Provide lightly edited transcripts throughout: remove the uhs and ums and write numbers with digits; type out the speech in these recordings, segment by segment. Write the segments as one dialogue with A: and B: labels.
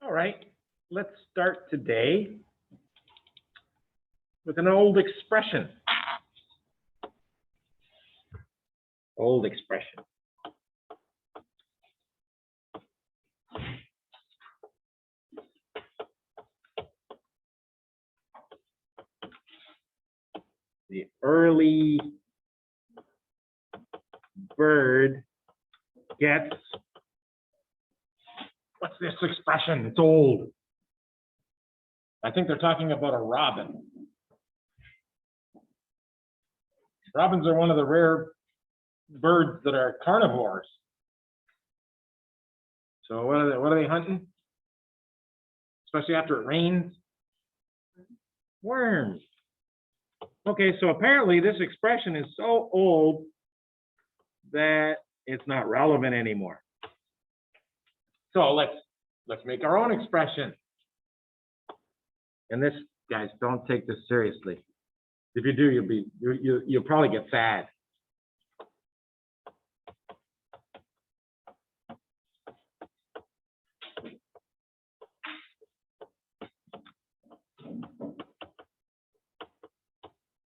A: All right, let's start today with an old expression. Old expression. The early bird gets, what's this expression? It's old. I think they're talking about a robin. Robins are one of the rare birds that are carnivores. So what are they hunting? Especially after it rains? Worms. Okay, so apparently this expression is so old that it's not relevant anymore. So let's make our own expression. And this, guys, don't take this seriously. If you do, you'll probably get sad.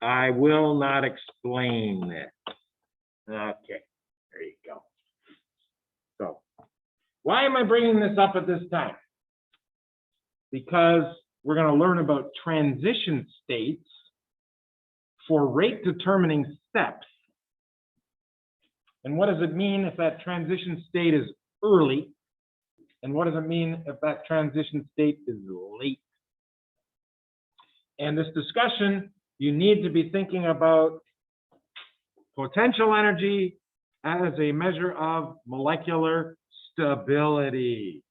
A: I will not explain this. Okay, there you go. So, why am I bringing this up at this time? Because we're going to learn about transition states for rate determining steps. And what does it mean if that transition state is early? And what does it mean if that transition state is late? And this discussion, you need to be thinking about potential energy as a measure of molecular stability.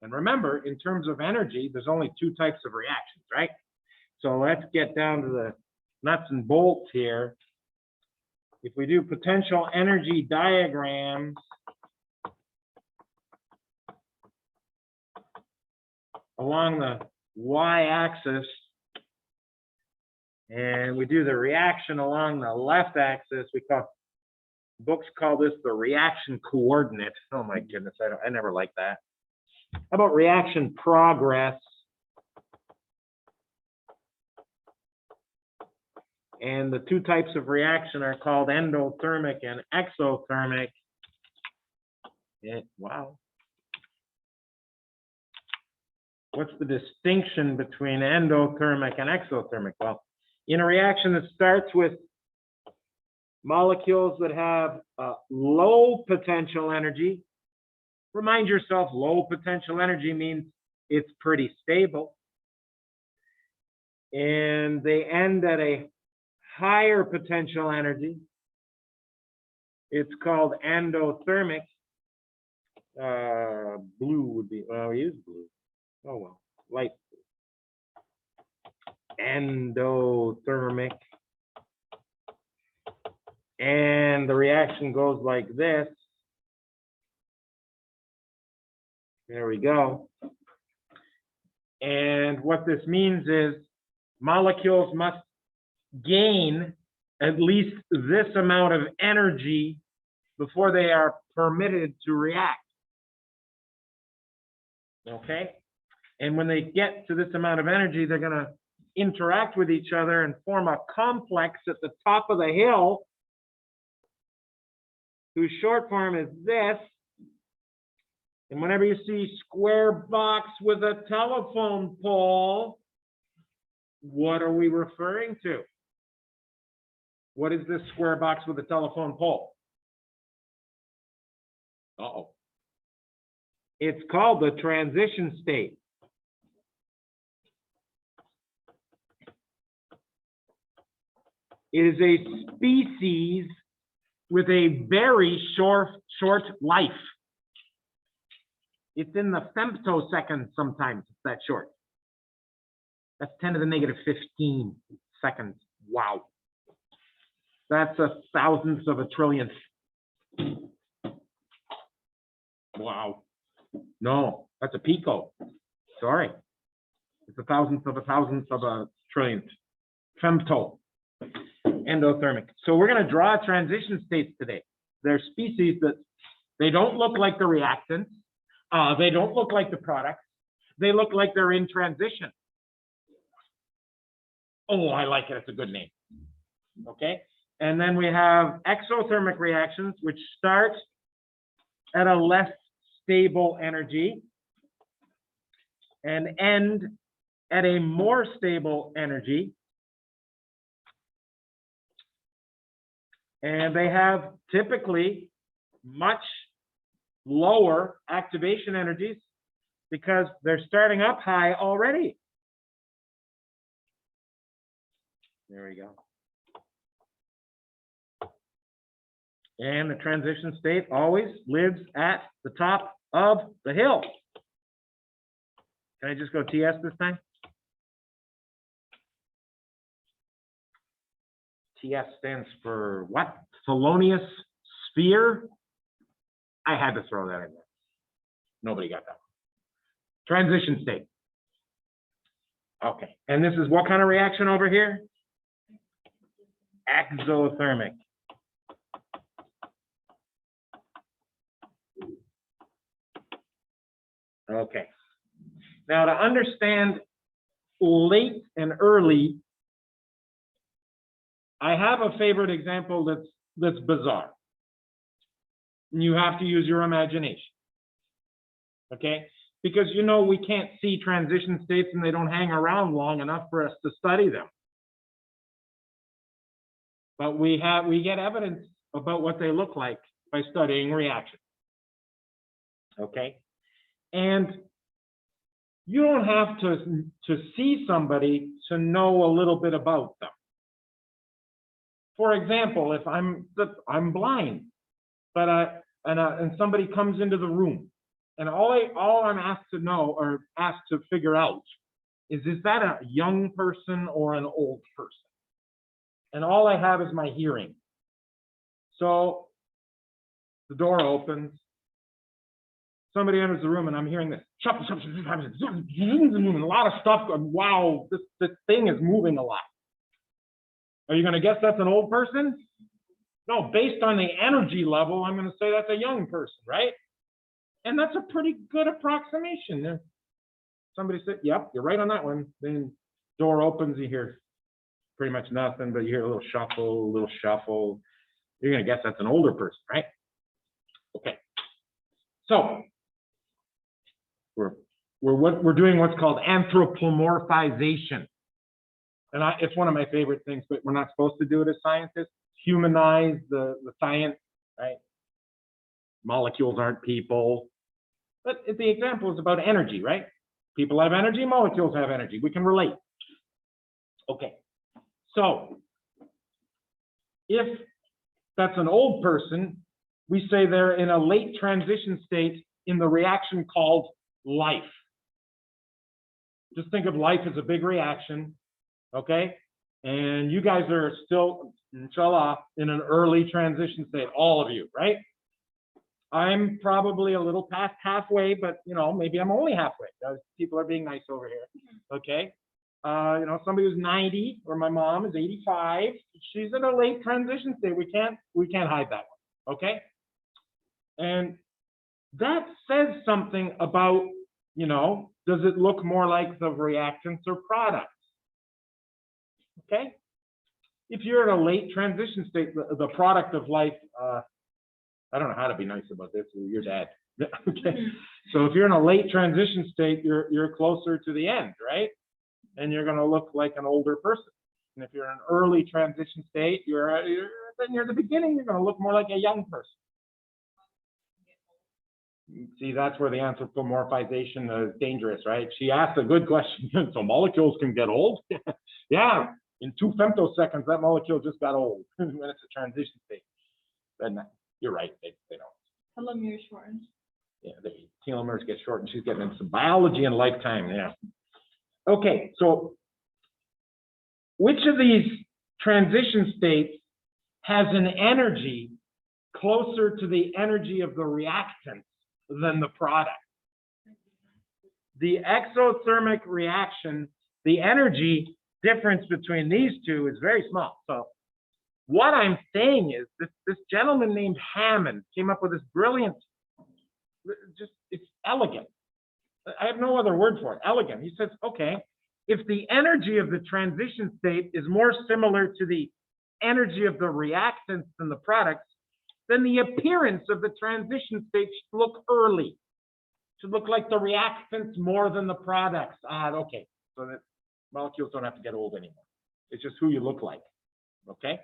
A: And remember, in terms of energy, there's only two types of reactions, right? So let's get down to the nuts and bolts here. If we do potential energy diagrams, along the y-axis, and we do the reaction along the left axis, books call this the reaction coordinate. Oh my goodness, I never liked that. How about reaction progress? And the two types of reaction are called endothermic and exothermic. Wow. What's the distinction between endothermic and exothermic? Well, in a reaction that starts with molecules that have low potential energy, remind yourself, low potential energy means it's pretty stable. And they end at a higher potential energy. It's called endothermic. Blue would be, well, we use blue. Oh, well, light blue. Endothermic. And the reaction goes like this. There we go. And what this means is molecules must gain at least this amount of energy before they are permitted to react. Okay? And when they get to this amount of energy, they're going to interact with each other and form a complex at the top of the hill, whose short form is this. And whenever you see square box with a telephone pole, what are we referring to? What is this square box with a telephone pole? Uh-oh. It's called the transition state. It is a species with a very short life. It's in the femtoseconds sometimes, it's that short. That's 10 to the negative 15 seconds. Wow. That's a thousandth of a trillionth. Wow. No, that's a pico. Sorry. It's a thousandth of a trillionth. Femto. Endothermic. So we're going to draw transition states today. They're species that they don't look like the reactants. They don't look like the product. They look like they're in transition. Oh, I like it. It's a good name. Okay. And then we have exothermic reactions, which start at a less stable energy and end at a more stable energy. And they have typically much lower activation energies because they're starting up high already. There we go. And the transition state always lives at the top of the hill. Can I just go TS this time? TS stands for what? Thelonious sphere? I had to throw that in there. Nobody got that one. Transition state. Okay, and this is what kind of reaction over here? Exothermic. Okay. Now to understand late and early, I have a favorite example that's bizarre. You have to use your imagination. Okay? Because you know we can't see transition states and they don't hang around long enough for us to study them. But we get evidence about what they look like by studying reactions. Okay? And you don't have to see somebody to know a little bit about them. For example, if I'm blind, but and somebody comes into the room, and all I'm asked to know or asked to figure out is that a young person or an old person? And all I have is my hearing. So the door opens. Somebody enters the room and I'm hearing this, a lot of stuff going, wow, this thing is moving a lot. Are you going to guess that's an old person? No, based on the energy level, I'm going to say that's a young person, right? And that's a pretty good approximation. Somebody said, yep, you're right on that one. Then door opens, you hear pretty much nothing, but you hear a little shuffle. You're going to guess that's an older person, right? Okay. So we're doing what's called anthropomorphization. And it's one of my favorite things, but we're not supposed to do it as scientists. Humanize the science, right? Molecules aren't people. But the example is about energy, right? People have energy, molecules have energy. We can relate. Okay. So if that's an old person, we say they're in a late transition state in the reaction called life. Just think of life as a big reaction, okay? And you guys are still, inshallah, in an early transition state, all of you, right? I'm probably a little past halfway, but you know, maybe I'm only halfway. People are being nice over here, okay? You know, somebody who's 90, or my mom is 85. She's in a late transition state. We can't hide that one, okay? And that says something about, you know, does it look more like the reactants or products? Okay? If you're in a late transition state, the product of life, I don't know how to be nice about this, your dad. Okay? So if you're in a late transition state, you're closer to the end, right? And you're going to look like an older person. And if you're in an early transition state, then you're at the beginning, you're going to look more like a young person. See, that's where the anthropomorphization is dangerous, right? She asked a good question. So molecules can get old? Yeah, in 2 femtoseconds, that molecule just got old when it's a transition state. Then you're right, they don't.
B: Telomeres shortened.
A: Yeah, the telomeres get shortened. She's getting into some biology and lifetime, yeah. Okay, so which of these transition states has an energy closer to the energy of the reactant than the product? The exothermic reaction, the energy difference between these two is very small. So what I'm saying is this gentleman named Hammond came up with this brilliant it's elegant. I have no other word for it, elegant. He says, okay, if the energy of the transition state is more similar to the energy of the reactants than the products, then the appearance of the transition state should look early. Should look like the reactants more than the products. Okay, so that molecules don't have to get old anymore. It's just who you look like, okay?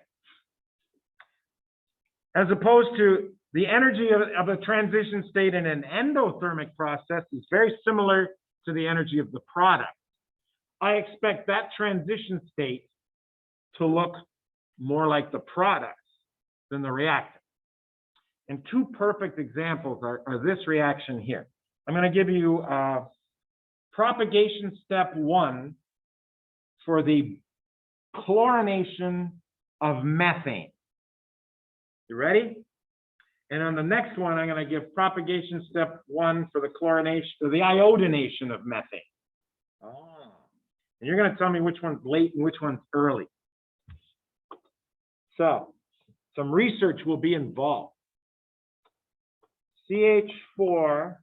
A: As opposed to the energy of a transition state in an endothermic process is very similar to the energy of the product. I expect that transition state to look more like the products than the reactant. And two perfect examples are this reaction here. I'm going to give you propagation step 1 for the chlorination of methane. You ready? And on the next one, I'm going to give propagation step 1 for the chlorination, or the iodination of methane. And you're going to tell me which one's late and which one's early. So, some research will be involved. CH4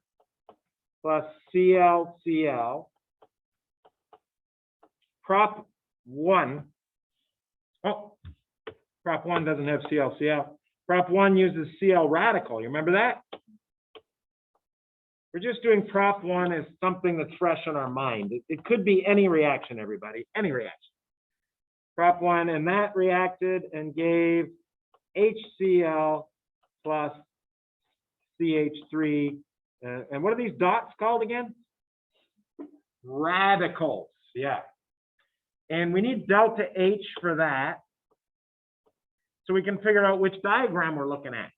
A: plus ClCl, prop 1. Oh, prop 1 doesn't have ClCl. Prop 1 uses Cl radical. You remember that? We're just doing prop 1 as something that's fresh in our mind. It could be any reaction, everybody, any reaction. Prop 1, and that reacted and gave HCl plus CH3. And what are these dots called again? Radicals, yeah. And we need delta H for that, so we can figure out which diagram we're looking at.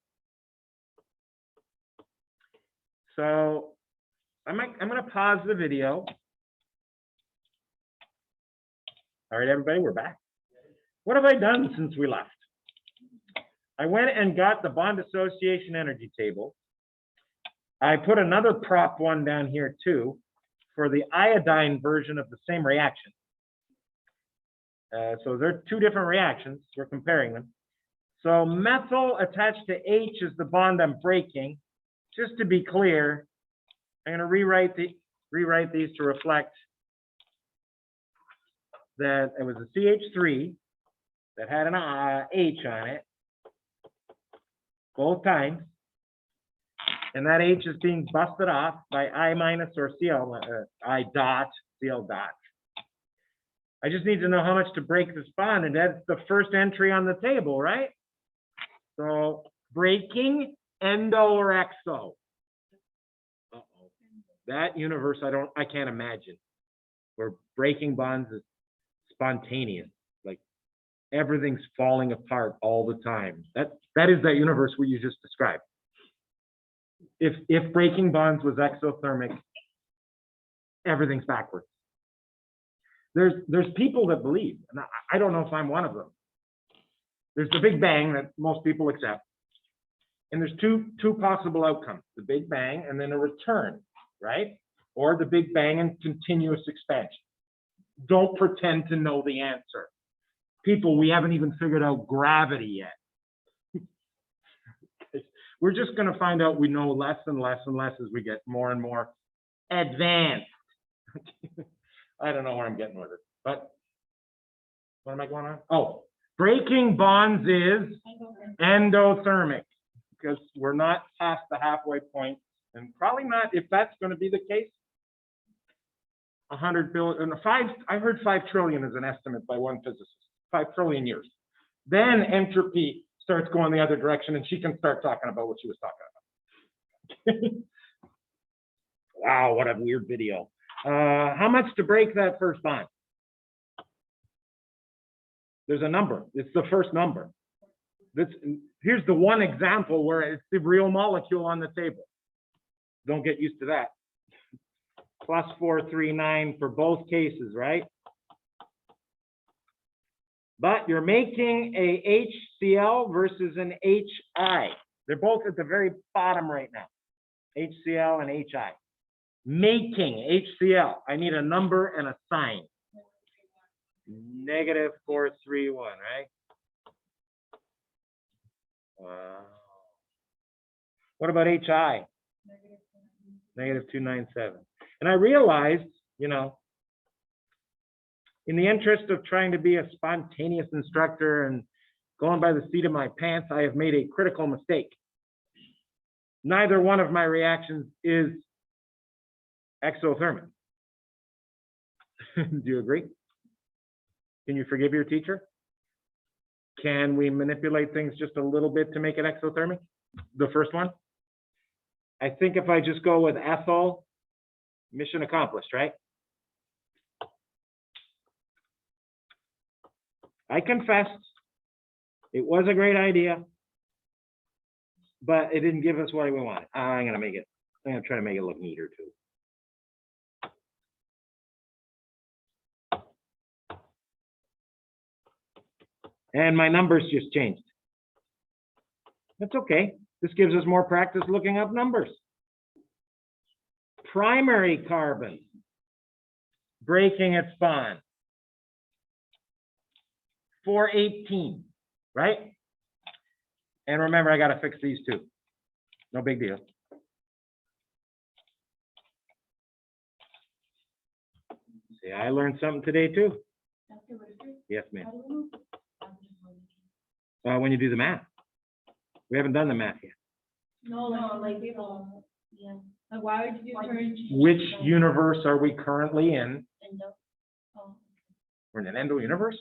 A: So I'm going to pause the video. All right, everybody, we're back. What have I done since we left? I went and got the bond association energy table. I put another prop 1 down here too for the iodine version of the same reaction. So they're two different reactions. We're comparing them. So methyl attached to H is the bond I'm breaking. Just to be clear, I'm going to rewrite these to reflect that it was a CH3 that had an H on it both times, and that H is being busted off by I minus or Cl, I dot, Cl dot. I just need to know how much to break this bond, and that's the first entry on the table, right? So breaking endo or exo. Uh-oh. That universe I can't imagine, where breaking bonds is spontaneous, like everything's falling apart all the time. That is that universe what you just described. If breaking bonds was exothermic, everything's backwards. There's people that believe, and I don't know if I'm one of them. There's the Big Bang that most people accept, and there's two possible outcomes: the Big Bang and then a return, right? Or the Big Bang and continuous expansion. Don't pretend to know the answer. People, we haven't even figured out gravity yet. We're just going to find out we know less and less and less as we get more and more advanced. I don't know where I'm getting with it, but what am I going on? Oh, breaking bonds is endothermic, because we're not past the halfway point, and probably not, if that's going to be the case, 100 billion, I heard 5 trillion is an estimate by one physicist, 5 trillion years. Then entropy starts going the other direction, and she can start talking about what she was talking about. Wow, what a weird video. How much to break that first bond? There's a number. It's the first number. Here's the one example where it's the real molecule on the table. Don't get used to that. Plus 439 for both cases, right? But you're making a HCl versus an HI. They're both at the very bottom right now. HCl and HI. Making HCl. I need a number and a sign. Negative 431, right? Wow. What about HI? Negative 297. And I realized, you know, in the interest of trying to be a spontaneous instructor and going by the seat of my pants, I have made a critical mistake. Neither one of my reactions is exothermic. Do you agree? Can you forgive your teacher? Can we manipulate things just a little bit to make it exothermic? The first one? I think if I just go with ethyl, mission accomplished, right? I confessed it was a great idea, but it didn't give us what we wanted. I'm gonna try to make it look neater too. And my numbers just changed. That's okay. This gives us more practice looking up numbers. Primary carbon breaking its bond. 418, right? And remember, I got to fix these two. No big deal. See, I learned something today too. Yes, ma'am. When you do the math. We haven't done the math yet.
B: No, like people, yeah. Like why would you do
A: Which universe are we currently in?
B: endo? Oh,
A: We're in an endo universe?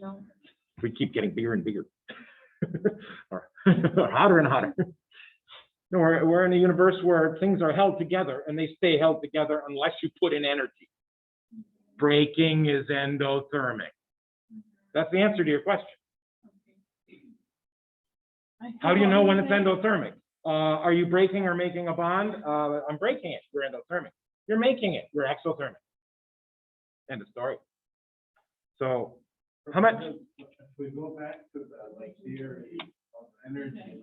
B: no.
A: We keep getting bigger and bigger. or hotter and hotter. No, we're in a universe where things are held together and they stay held together unless you put in energy. Breaking is endothermic. That's the answer to your question. How do you know when it's endothermic? Are you breaking or making a bond? I'm breaking it. You're endothermic. You're making it. You're exothermic. End of story. So, how much?
C: If we go back to the theory of energy,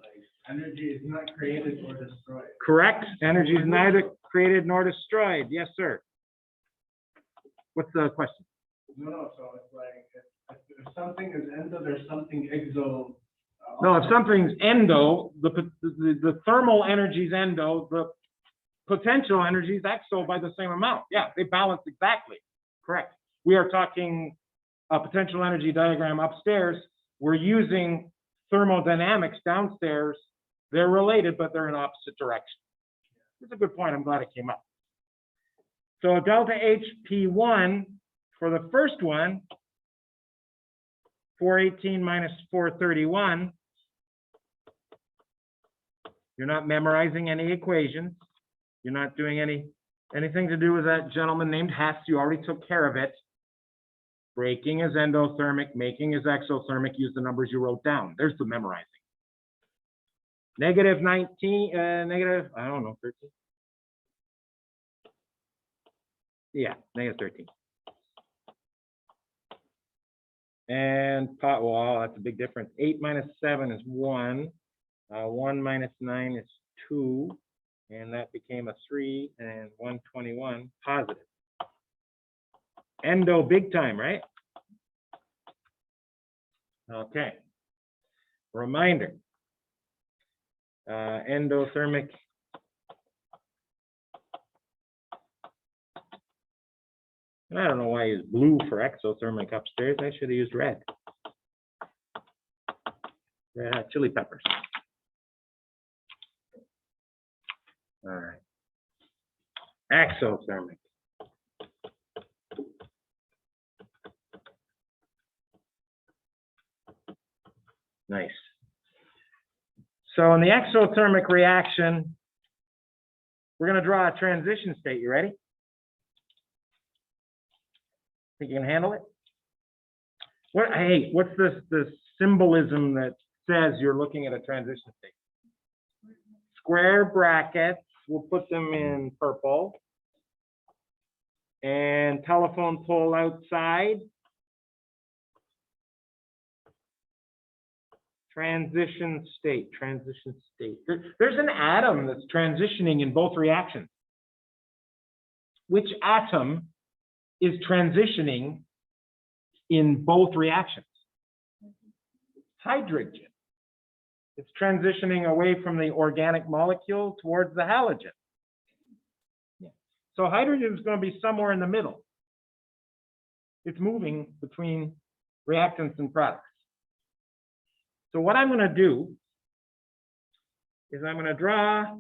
C: energy is not created or destroyed.
A: Correct. Energy is neither created nor destroyed. Yes, sir. What's the question?
C: No. So it's if something is endo, there's something exo.
A: No, if something's endo, the thermal energy is endo, the potential energy is exo by the same amount. Yeah, they balance exactly. Correct. We are talking a potential energy diagram upstairs. We're using thermodynamics downstairs. They're related, but they're in opposite directions. That's a good point. I'm glad it came up. So delta HP1 for the first one, 418 minus 431. You're not memorizing any equations. You're not doing anything to do with that gentleman named Hess. You already took care of it. Breaking is endothermic, making is exothermic. Use the numbers you wrote down. There's the memorizing. Negative 19, negative, I don't know, 13. Yeah, negative 13. And well, that's a big difference. 8 minus 7 is 1. 1 minus 9 is 2. And that became a 3 and 121 positive. Endo big time, right? Okay. Reminder. Endothermic. And I don't know why I used blue for exothermic upstairs. I should have used red. Red hot chili peppers. All right. Exothermic. Nice. So in the exothermic reaction, we're going to draw a transition state. You ready? Think you can handle it? What's this symbolism that says you're looking at a transition state? Square brackets, we'll put them in purple. And telephone pole outside. Transition state. There's an atom that's transitioning in both reactions. Which atom is transitioning in both reactions? Hydrogen. It's transitioning away from the organic molecule towards the halogen. So hydrogen is going to be somewhere in the middle. It's moving between reactants and products. So what I'm going to do is I'm going to draw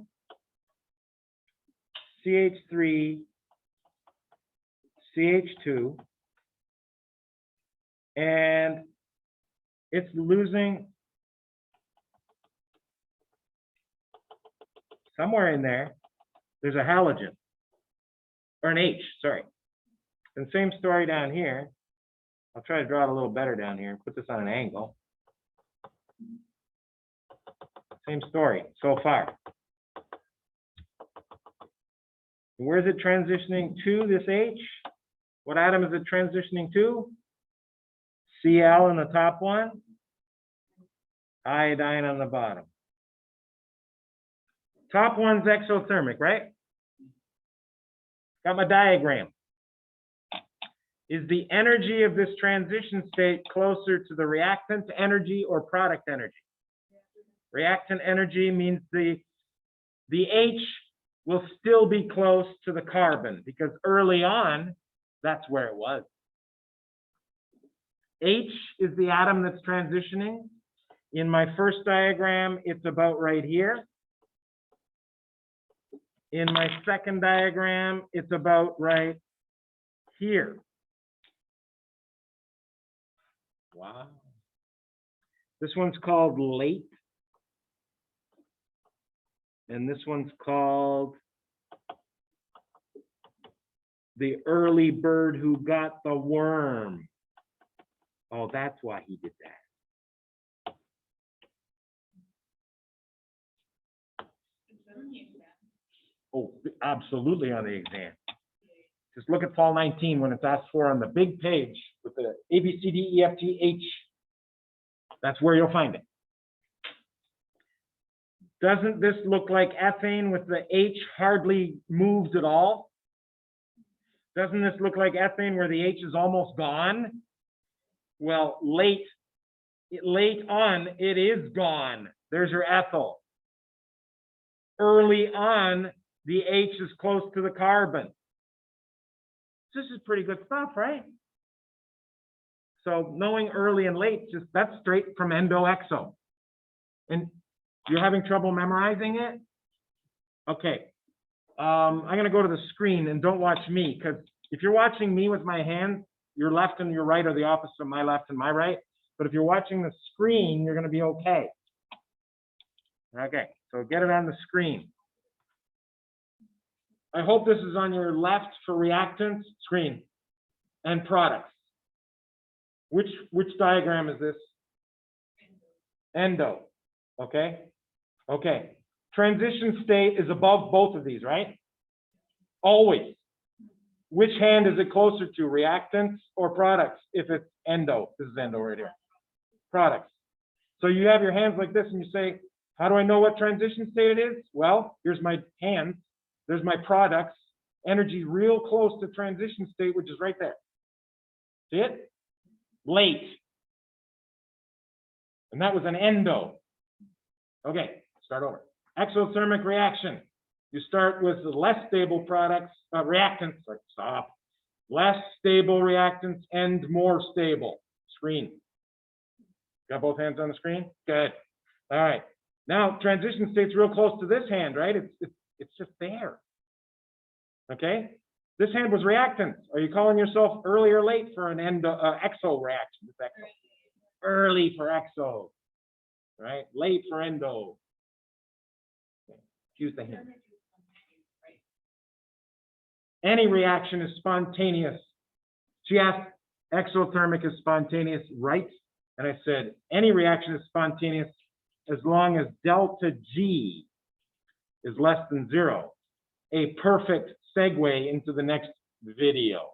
A: CH3, CH2, and it's losing somewhere in there. There's a halogen, or an H, sorry. And same story down here. I'll try to draw it a little better down here, put this on an angle. Same story so far. Where is it transitioning to, this H? What atom is it transitioning to? Cl in the top one, iodine on the bottom. Top one's exothermic, right? Got my diagram. Is the energy of this transition state closer to the reactant energy or product energy? Reactant energy means the H will still be close to the carbon because early on, that's where it was. H is the atom that's transitioning. In my first diagram, it's about right here. In my second diagram, it's about right here. Wow. This one's called late. And this one's called the early bird who got the worm. Oh, that's why he did that. Oh, absolutely on the exam. Just look at fall 19 when it's asked for on the big page with the A, B, C, D, E, F, G, H. That's where you'll find it. Doesn't this look like ethane with the H hardly moved at all? Doesn't this look like ethane where the H is almost gone? Well, late on, it is gone. There's your ethyl. Early on, the H is close to the carbon. This is pretty good stuff, right? So knowing early and late, just that's straight from endo-exo. And you're having trouble memorizing it? Okay. I'm going to go to the screen and don't watch me, because if you're watching me with my hands, your left and your right are the opposite of my left and my right. But if you're watching the screen, you're going to be okay. Okay, so get it on the screen. I hope this is on your left for reactants screen and products. Which diagram is this? Endo. Okay. Okay. Transition state is above both of these, right? Always. Which hand is it closer to, reactants or products? If it's endo, this is endo right here. Products. So you have your hands like this and you say, how do I know what transition state it is? Well, here's my hands. There's my products. Energy real close to transition state, which is right there. See it? Late. And that was an endo. Okay, start over. Exothermic reaction. You start with the less stable products, reactants, stop. Less stable reactants and more stable. Screen. Got both hands on the screen? Good. All right. Now, transition state's real close to this hand, right? It's just there. Okay? This hand was reactants. Are you calling yourself early or late for an exo reaction? It's exo. Early for exo. Right? Late for endo. Okay. Choose the hand. Any reaction is spontaneous. She asked, exothermic is spontaneous, right? And I said, any reaction is spontaneous as long as delta G is less than 0. A perfect segue into the next video.